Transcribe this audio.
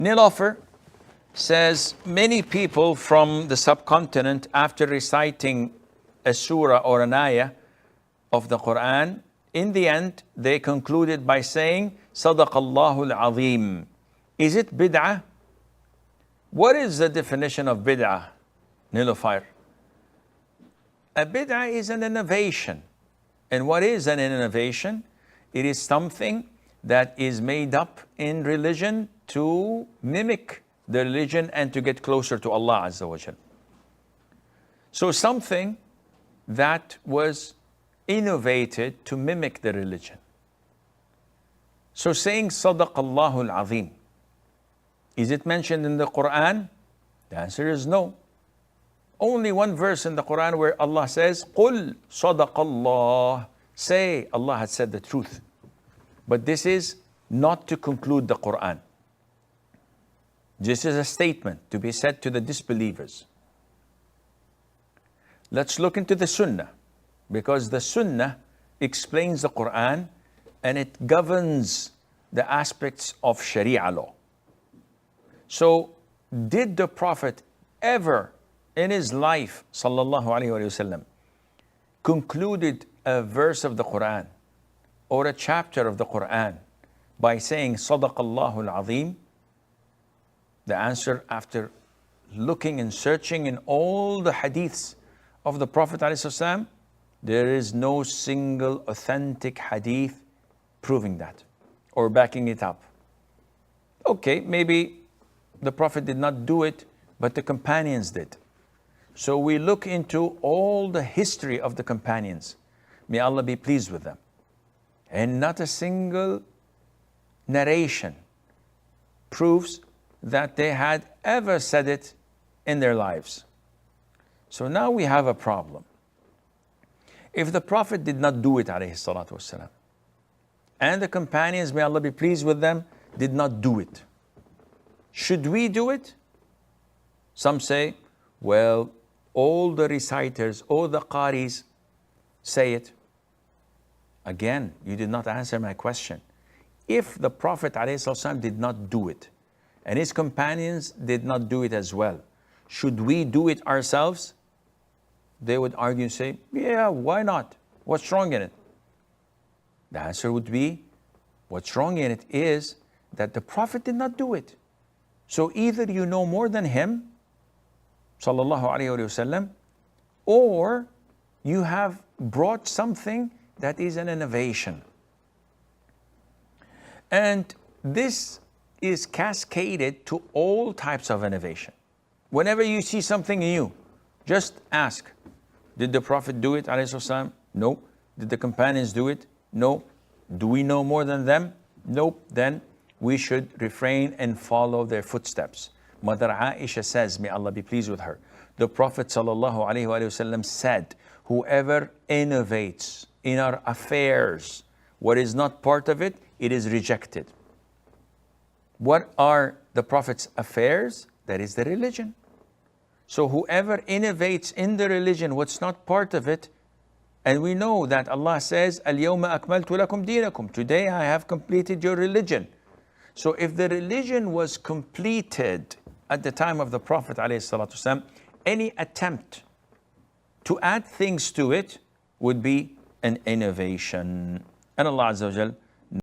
Nilofer says many people from the subcontinent, after reciting a surah or an ayah of the Quran, in the end they concluded by saying Sadaqallahul Azeem. Is it bid'ah? What is the definition of bid'ah, Nilofer? A bid'ah is an innovation. And what is an innovation? It is something that is made up in religion to mimic the religion and to get closer to Allah Azza wa Jal. So something that was innovated to mimic the religion. So saying Sadaqallahul Azeem, is it mentioned in the Quran? The answer is no. Only one verse in the Quran where Allah says, قُلْ صَدَقَ اللَّهِ. Say, Allah has said the truth. But this is not to conclude the Quran. This is a statement to be said to the disbelievers. Let's look into the Sunnah, because the Sunnah explains the Quran and it governs the aspects of Sharia law. So, did the Prophet ever in his life, sallallahu alaihi wasallam, concluded a verse of the Quran or a chapter of the Quran by saying Sadaqallahul Azeem? The answer, after looking and searching in all the hadiths of the Prophet ﷺ, there is no single authentic hadith proving that or backing it up. Okay, maybe the Prophet did not do it, but the companions did. So we look into all the history of the companions. May Allah be pleased with them. And not a single narration proves that they had ever said it in their lives. So now we have a problem. If the Prophet did not do it, alayhi salatu wasalam, and the companions, may Allah be pleased with them, did not do it, should we do it? Some say, well, all the reciters, all the qaris say it. Again, you did not answer my question. If the Prophet ﷺ did not do it, and his companions did not do it as well, should we do it ourselves? They would argue and say, yeah, why not? What's wrong in it? The answer would be, what's wrong in it is that the Prophet did not do it. So either you know more than him, sallallahu alayhi wasallam, or you have brought something that is an innovation. And this is cascaded to all types of innovation. Whenever you see something new, just ask, did the Prophet do it, alayhi wasallam? No. Did the companions do it? No. Do we know more than them? Nope. Then we should refrain and follow their footsteps. Mother Aisha says, may Allah be pleased with her, the Prophet ﷺ said, whoever innovates in our affairs what is not part of it, it is rejected. What are the Prophet's affairs? That is the religion. So whoever innovates in the religion what's not part of it, and we know that Allah says, Al-yawma akmaltu lakum dinakum. Today I have completed your religion. So if the religion was completed at the time of the Prophet ﷺ, any attempt to add things to it would be an innovation. And Allah Azza wa Jal